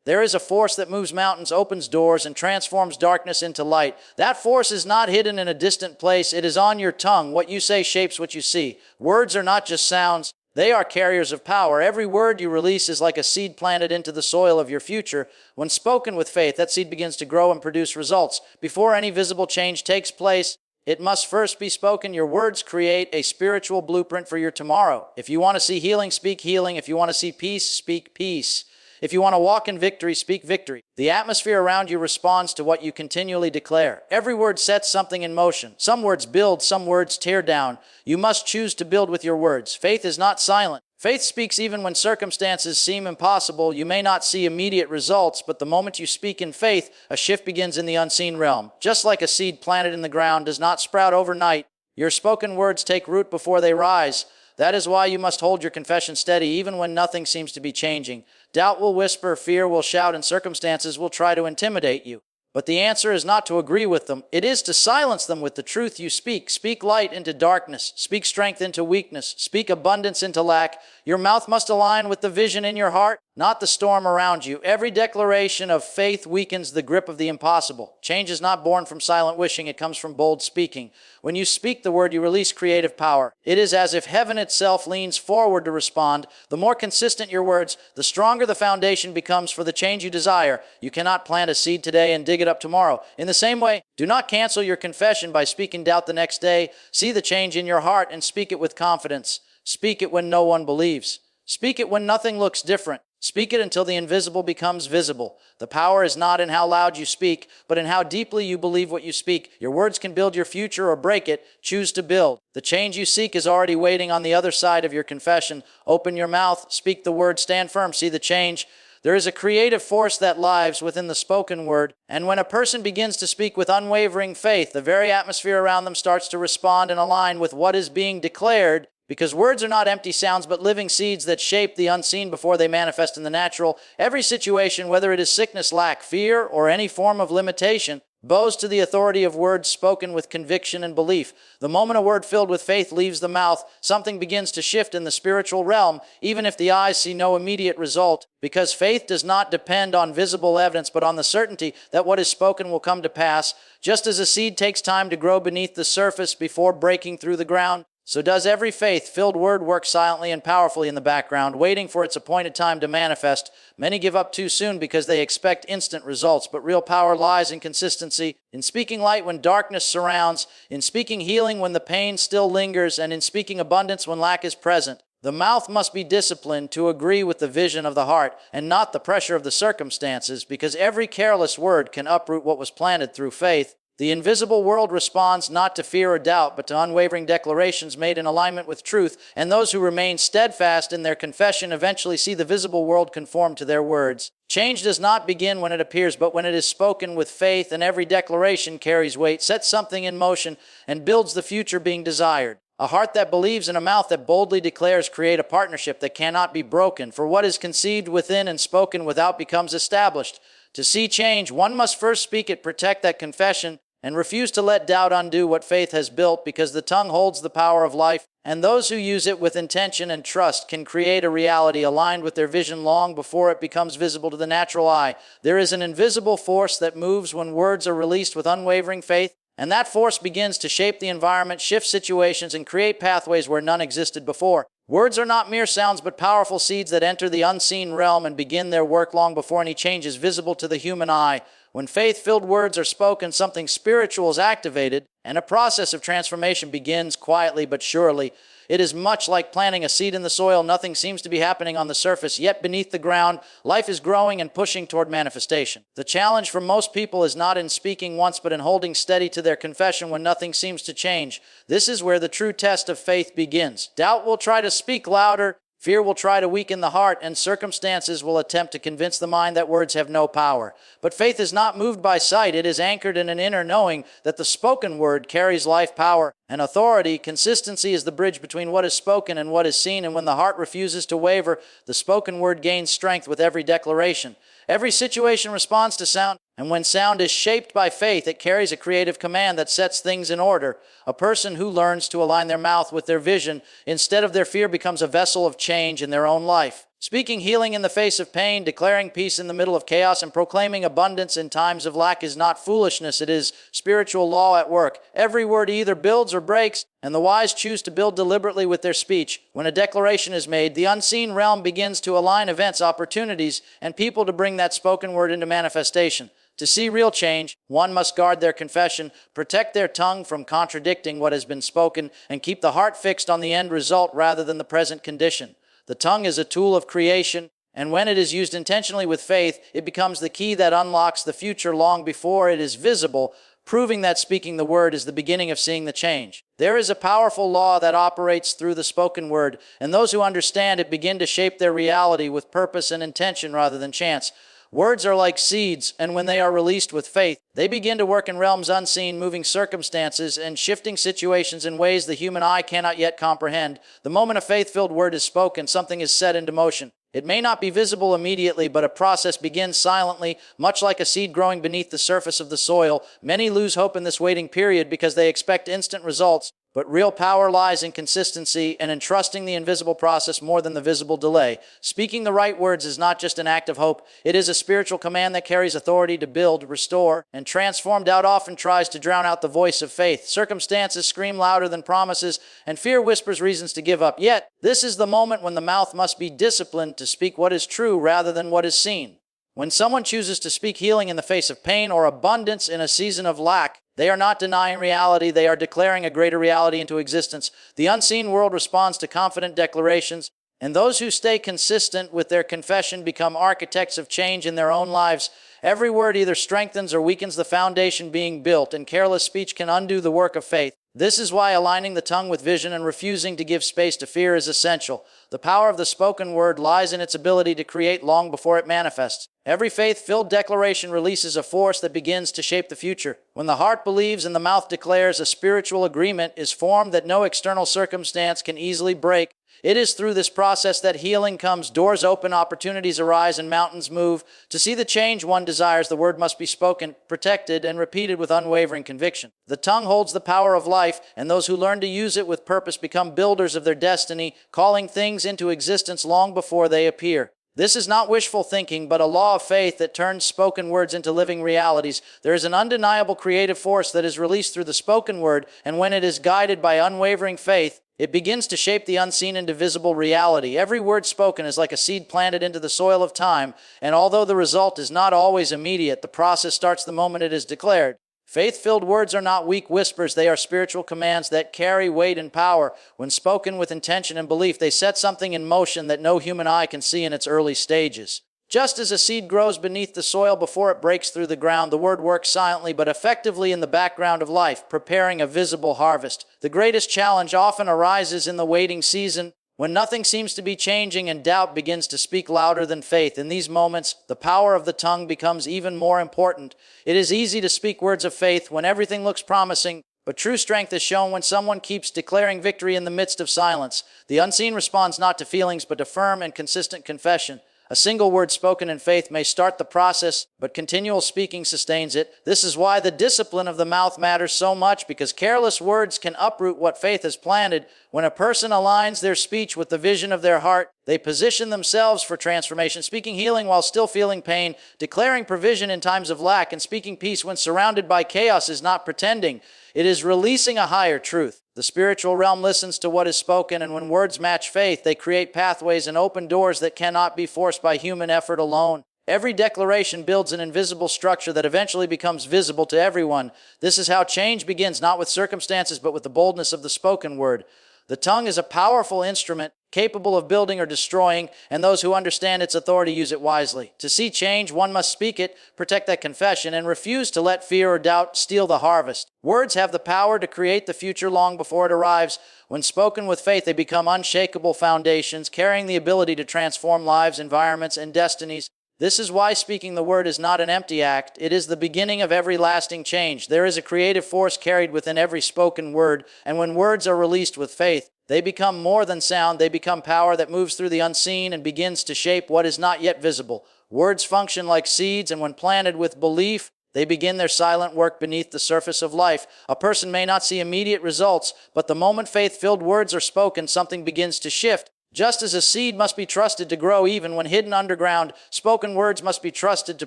There is a force that moves mountains, opens doors, and transforms darkness into light. That force is not hidden in a distant place. It is on your tongue. What you say shapes what you see. Words are not just sounds. They are carriers of power. Every word you release is like a seed planted into the soil of your future. When spoken with faith, that seed begins to grow and produce results. Before any visible change takes place, it must first be spoken. Your words create a spiritual blueprint for your tomorrow. If you want to see healing, speak healing. If you want to see peace, speak peace. If you want to walk in victory, speak victory. The atmosphere around you responds to what you continually declare. Every word sets something in motion. Some words build, some words tear down. You must choose to build with your words. Faith is not silent. Faith speaks even when circumstances seem impossible. You may not see immediate results, but the moment you speak in faith, a shift begins in the unseen realm. Just like a seed planted in the ground does not sprout overnight, your spoken words take root before they rise. That is why you must hold your confession steady even when nothing seems to be changing. Doubt will whisper, fear will shout, and circumstances will try to intimidate you. But the answer is not to agree with them. It is to silence them with the truth you speak. Speak light into darkness. Speak strength into weakness. Speak abundance into lack. Your mouth must align with the vision in your heart, not the storm around you. Every declaration of faith weakens the grip of the impossible. Change is not born from silent wishing. It comes from bold speaking. When you speak the word, you release creative power. It is as if heaven itself leans forward to respond. The more consistent your words, the stronger the foundation becomes for the change you desire. You cannot plant a seed today and dig it up tomorrow. In the same way, do not cancel your confession by speaking doubt the next day. See the change in your heart and speak it with confidence. Speak it when no one believes. Speak it when nothing looks different. Speak it until the invisible becomes visible. The power is not in how loud you speak, but in how deeply you believe what you speak. Your words can build your future or break it. Choose to build. The change you seek is already waiting on the other side of your confession. Open your mouth, speak the word, stand firm, see the change. There is a creative force that lives within the spoken word, and when a person begins to speak with unwavering faith, the very atmosphere around them starts to respond and align with what is being declared. Because words are not empty sounds, but living seeds that shape the unseen before they manifest in the natural. Every situation, whether it is sickness, lack, fear, or any form of limitation, bows to the authority of words spoken with conviction and belief. The moment a word filled with faith leaves the mouth, something begins to shift in the spiritual realm, even if the eyes see no immediate result. Because faith does not depend on visible evidence, but on the certainty that what is spoken will come to pass. Just as a seed takes time to grow beneath the surface before breaking through the ground, so does every faith-filled word work silently and powerfully in the background, waiting for its appointed time to manifest. Many give up too soon because they expect instant results, but real power lies in consistency, in speaking light when darkness surrounds, in speaking healing when the pain still lingers, and in speaking abundance when lack is present. The mouth must be disciplined to agree with the vision of the heart and not the pressure of the circumstances, because every careless word can uproot what was planted through faith. The invisible world responds not to fear or doubt, but to unwavering declarations made in alignment with truth, and those who remain steadfast in their confession eventually see the visible world conform to their words. Change does not begin when it appears, but when it is spoken with faith, and every declaration carries weight, sets something in motion, and builds the future being desired. A heart that believes and a mouth that boldly declares create a partnership that cannot be broken, for what is conceived within and spoken without becomes established. To see change, one must first speak it, protect that confession, and refuse to let doubt undo what faith has built, because the tongue holds the power of life, and those who use it with intention and trust can create a reality aligned with their vision long before it becomes visible to the natural eye. There is an invisible force that moves when words are released with unwavering faith, and that force begins to shape the environment, shift situations, and create pathways where none existed before. Words are not mere sounds, but powerful seeds that enter the unseen realm and begin their work long before any change is visible to the human eye. When faith-filled words are spoken, something spiritual is activated, and a process of transformation begins quietly but surely. It is much like planting a seed in the soil. Nothing seems to be happening on the surface, yet beneath the ground, life is growing and pushing toward manifestation. The challenge for most people is not in speaking once, but in holding steady to their confession when nothing seems to change. This is where the true test of faith begins. Doubt will try to speak louder, fear will try to weaken the heart, and circumstances will attempt to convince the mind that words have no power. But faith is not moved by sight. It is anchored in an inner knowing that the spoken word carries life, power, and authority. Consistency is the bridge between what is spoken and what is seen, and when the heart refuses to waver, the spoken word gains strength with every declaration. Every situation responds to sound, and when sound is shaped by faith, it carries a creative command that sets things in order. A person who learns to align their mouth with their vision instead of their fear becomes a vessel of change in their own life. Speaking healing in the face of pain, declaring peace in the middle of chaos, and proclaiming abundance in times of lack is not foolishness. It is spiritual law at work. Every word either builds or breaks, and the wise choose to build deliberately with their speech. When a declaration is made, the unseen realm begins to align events, opportunities, and people to bring that spoken word into manifestation. To see real change, one must guard their confession, protect their tongue from contradicting what has been spoken, and keep the heart fixed on the end result rather than the present condition. The tongue is a tool of creation, and when it is used intentionally with faith, it becomes the key that unlocks the future long before it is visible, proving that speaking the word is the beginning of seeing the change. There is a powerful law that operates through the spoken word, and those who understand it begin to shape their reality with purpose and intention rather than chance. Words are like seeds, and when they are released with faith, they begin to work in realms unseen, moving circumstances and shifting situations in ways the human eye cannot yet comprehend. The moment a faith-filled word is spoken, something is set into motion. It may not be visible immediately, but a process begins silently, much like a seed growing beneath the surface of the soil. Many lose hope in this waiting period because they expect instant results, but real power lies in consistency and in trusting the invisible process more than the visible delay. Speaking the right words is not just an act of hope. It is a spiritual command that carries authority to build, restore, and transform. Doubt often tries to drown out the voice of faith. Circumstances scream louder than promises, and fear whispers reasons to give up. Yet, this is the moment when the mouth must be disciplined to speak what is true rather than what is seen. When someone chooses to speak healing in the face of pain or abundance in a season of lack, they are not denying reality, they are declaring a greater reality into existence. The unseen world responds to confident declarations, and those who stay consistent with their confession become architects of change in their own lives. Every word either strengthens or weakens the foundation being built, and careless speech can undo the work of faith. This is why aligning the tongue with vision and refusing to give space to fear is essential. The power of the spoken word lies in its ability to create long before it manifests. Every faith-filled declaration releases a force that begins to shape the future. When the heart believes and the mouth declares, a spiritual agreement is formed that no external circumstance can easily break. It is through this process that healing comes, doors open, opportunities arise, and mountains move. To see the change one desires, the word must be spoken, protected, and repeated with unwavering conviction. The tongue holds the power of life, and those who learn to use it with purpose become builders of their destiny, calling things into existence long before they appear. This is not wishful thinking, but a law of faith that turns spoken words into living realities. There is an undeniable creative force that is released through the spoken word, and when it is guided by unwavering faith, it begins to shape the unseen into visible reality. Every word spoken is like a seed planted into the soil of time, and although the result is not always immediate, the process starts the moment it is declared. Faith-filled words are not weak whispers. They are spiritual commands that carry weight and power. When spoken with intention and belief, they set something in motion that no human eye can see in its early stages. Just as a seed grows beneath the soil before it breaks through the ground, the word works silently but effectively in the background of life, preparing a visible harvest. The greatest challenge often arises in the waiting season, when nothing seems to be changing and doubt begins to speak louder than faith. In these moments, the power of the tongue becomes even more important. It is easy to speak words of faith when everything looks promising, but true strength is shown when someone keeps declaring victory in the midst of silence. The unseen responds not to feelings but to firm and consistent confession. A single word spoken in faith may start the process, but continual speaking sustains it. This is why the discipline of the mouth matters so much, because careless words can uproot what faith has planted. When a person aligns their speech with the vision of their heart, they position themselves for transformation, speaking healing while still feeling pain, declaring provision in times of lack, and speaking peace when surrounded by chaos is not pretending. It is releasing a higher truth. The spiritual realm listens to what is spoken, and when words match faith, they create pathways and open doors that cannot be forced by human effort alone. Every declaration builds an invisible structure that eventually becomes visible to everyone. This is how change begins, not with circumstances, but with the boldness of the spoken word. The tongue is a powerful instrument, capable of building or destroying, and those who understand its authority use it wisely. To see change, one must speak it, protect that confession, and refuse to let fear or doubt steal the harvest. Words have the power to create the future long before it arrives. When spoken with faith, they become unshakable foundations, carrying the ability to transform lives, environments, and destinies. This is why speaking the word is not an empty act. It is the beginning of every lasting change. There is a creative force carried within every spoken word, and when words are released with faith, they become more than sound. They become power that moves through the unseen and begins to shape what is not yet visible. Words function like seeds, and when planted with belief, they begin their silent work beneath the surface of life. A person may not see immediate results, but the moment faith-filled words are spoken, something begins to shift. Just as a seed must be trusted to grow even when hidden underground, spoken words must be trusted to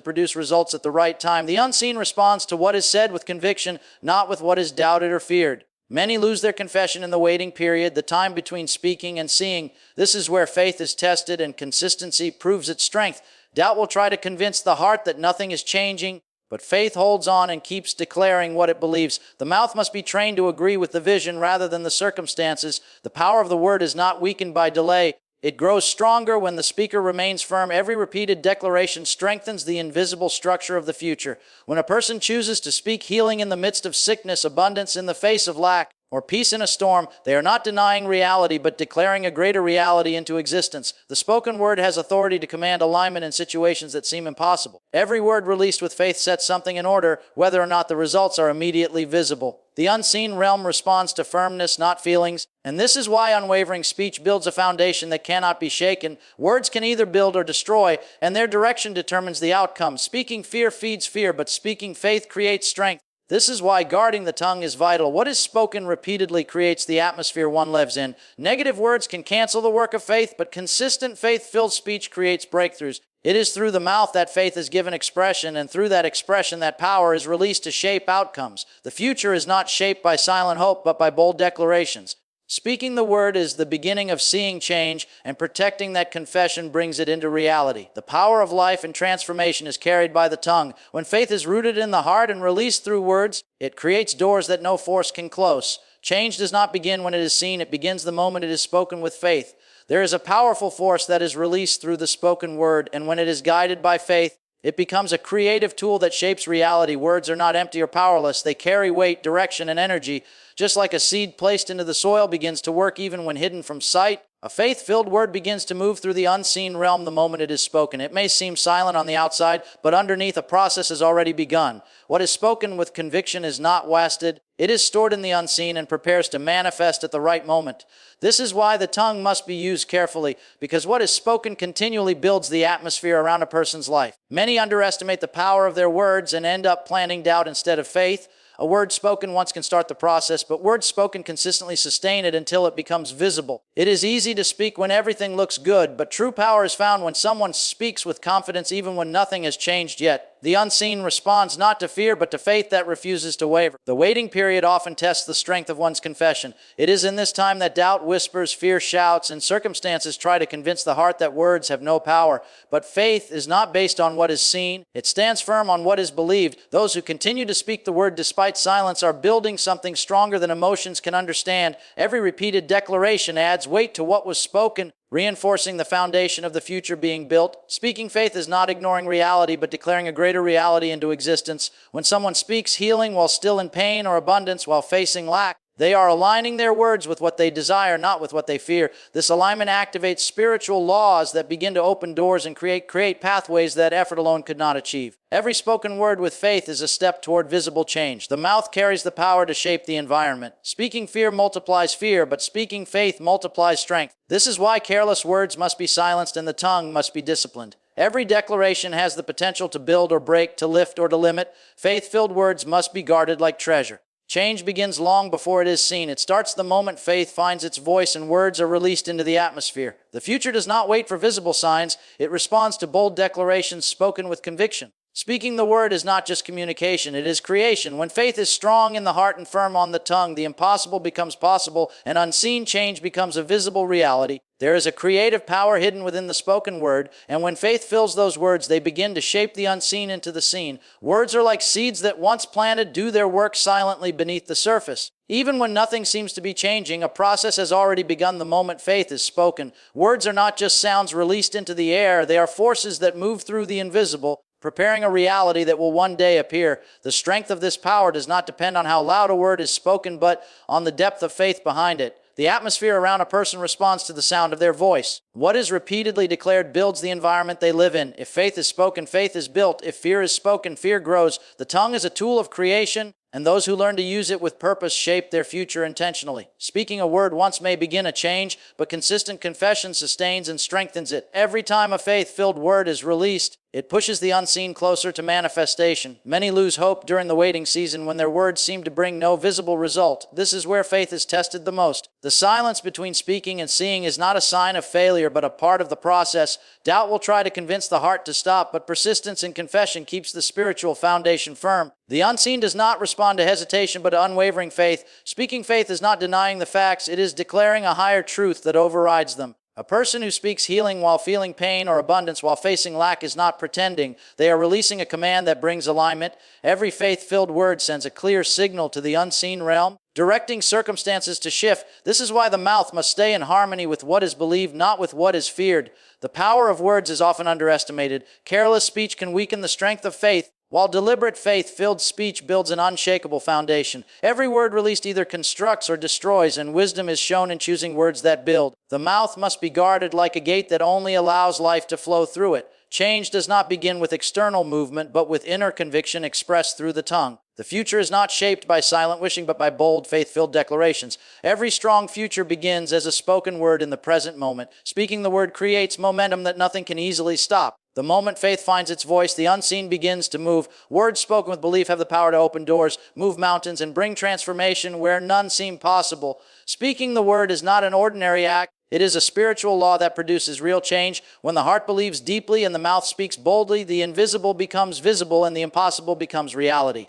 produce results at the right time. The unseen responds to what is said with conviction, not with what is doubted or feared. Many lose their confession in the waiting period, the time between speaking and seeing. This is where faith is tested and consistency proves its strength. Doubt will try to convince the heart that nothing is changing, but faith holds on and keeps declaring what it believes. The mouth must be trained to agree with the vision rather than the circumstances. The power of the word is not weakened by delay. It grows stronger when the speaker remains firm. Every repeated declaration strengthens the invisible structure of the future. When a person chooses to speak healing in the midst of sickness, abundance in the face of lack, or peace in a storm, they are not denying reality, but declaring a greater reality into existence. The spoken word has authority to command alignment in situations that seem impossible. Every word released with faith sets something in order, whether or not the results are immediately visible. The unseen realm responds to firmness, not feelings, and this is why unwavering speech builds a foundation that cannot be shaken. Words can either build or destroy, and their direction determines the outcome. Speaking fear feeds fear, but speaking faith creates strength. This is why guarding the tongue is vital. What is spoken repeatedly creates the atmosphere one lives in. Negative words can cancel the work of faith, but consistent faith-filled speech creates breakthroughs. It is through the mouth that faith is given expression, and through that expression that power is released to shape outcomes. The future is not shaped by silent hope, but by bold declarations. Speaking the word is the beginning of seeing change, and protecting that confession brings it into reality. The power of life and transformation is carried by the tongue. When faith is rooted in the heart and released through words, it creates doors that no force can close. Change does not begin when it is seen. It begins the moment it is spoken with faith. There is a powerful force that is released through the spoken word, and when it is guided by faith, it becomes a creative tool that shapes reality. Words are not empty or powerless. They carry weight, direction, and energy. Just like a seed placed into the soil begins to work even when hidden from sight, a faith-filled word begins to move through the unseen realm the moment it is spoken. It may seem silent on the outside, but underneath a process has already begun. What is spoken with conviction is not wasted. It is stored in the unseen and prepares to manifest at the right moment. This is why the tongue must be used carefully, because what is spoken continually builds the atmosphere around a person's life. Many underestimate the power of their words and end up planting doubt instead of faith. A word spoken once can start the process, but words spoken consistently sustain it until it becomes visible. It is easy to speak when everything looks good, but true power is found when someone speaks with confidence even when nothing has changed yet. The unseen responds not to fear, but to faith that refuses to waver. The waiting period often tests the strength of one's confession. It is in this time that doubt whispers, fear shouts, and circumstances try to convince the heart that words have no power. But faith is not based on what is seen. It stands firm on what is believed. Those who continue to speak the word despite silence are building something stronger than emotions can understand. Every repeated declaration adds weight to what was spoken, reinforcing the foundation of the future being built. Speaking faith is not ignoring reality, but declaring a greater reality into existence. When someone speaks healing while still in pain, or abundance while facing lack, they are aligning their words with what they desire, not with what they fear. This alignment activates spiritual laws that begin to open doors and create pathways that effort alone could not achieve. Every spoken word with faith is a step toward visible change. The mouth carries the power to shape the environment. Speaking fear multiplies fear, but speaking faith multiplies strength. This is why careless words must be silenced and the tongue must be disciplined. Every declaration has the potential to build or break, to lift or to limit. Faith-filled words must be guarded like treasure. Change begins long before it is seen. It starts the moment faith finds its voice and words are released into the atmosphere. The future does not wait for visible signs. It responds to bold declarations spoken with conviction. Speaking the word is not just communication, it is creation. When faith is strong in the heart and firm on the tongue, the impossible becomes possible and unseen change becomes a visible reality. There is a creative power hidden within the spoken word, and when faith fills those words, they begin to shape the unseen into the seen. Words are like seeds that once planted do their work silently beneath the surface. Even when nothing seems to be changing, a process has already begun the moment faith is spoken. Words are not just sounds released into the air, they are forces that move through the invisible, preparing a reality that will one day appear. The strength of this power does not depend on how loud a word is spoken, but on the depth of faith behind it. The atmosphere around a person responds to the sound of their voice. What is repeatedly declared builds the environment they live in. If faith is spoken, faith is built. If fear is spoken, fear grows. The tongue is a tool of creation, and those who learn to use it with purpose shape their future intentionally. Speaking a word once may begin a change, but consistent confession sustains and strengthens it. Every time a faith-filled word is released, It pushes the unseen closer to manifestation. Many lose hope during the waiting season when their words seem to bring no visible result. This is where faith is tested the most. The silence between speaking and seeing is not a sign of failure, but a part of the process. Doubt will try to convince the heart to stop, but persistence in confession keeps the spiritual foundation firm. The unseen does not respond to hesitation, but to unwavering faith. Speaking faith is not denying the facts, it is declaring a higher truth that overrides them. A person who speaks healing while feeling pain or abundance while facing lack is not pretending. They are releasing a command that brings alignment. Every faith-filled word sends a clear signal to the unseen realm, directing circumstances to shift. This is why the mouth must stay in harmony with what is believed, not with what is feared. The power of words is often underestimated. Careless speech can weaken the strength of faith, while deliberate faith-filled speech builds an unshakable foundation. Every word released either constructs or destroys, and wisdom is shown in choosing words that build. The mouth must be guarded like a gate that only allows life to flow through it. Change does not begin with external movement, but with inner conviction expressed through the tongue. The future is not shaped by silent wishing, but by bold, faith-filled declarations. Every strong future begins as a spoken word in the present moment. Speaking the word creates momentum that nothing can easily stop. The moment faith finds its voice, the unseen begins to move. Words spoken with belief have the power to open doors, move mountains, and bring transformation where none seem possible. Speaking the word is not an ordinary act. It is a spiritual law that produces real change. When the heart believes deeply and the mouth speaks boldly, the invisible becomes visible and the impossible becomes reality.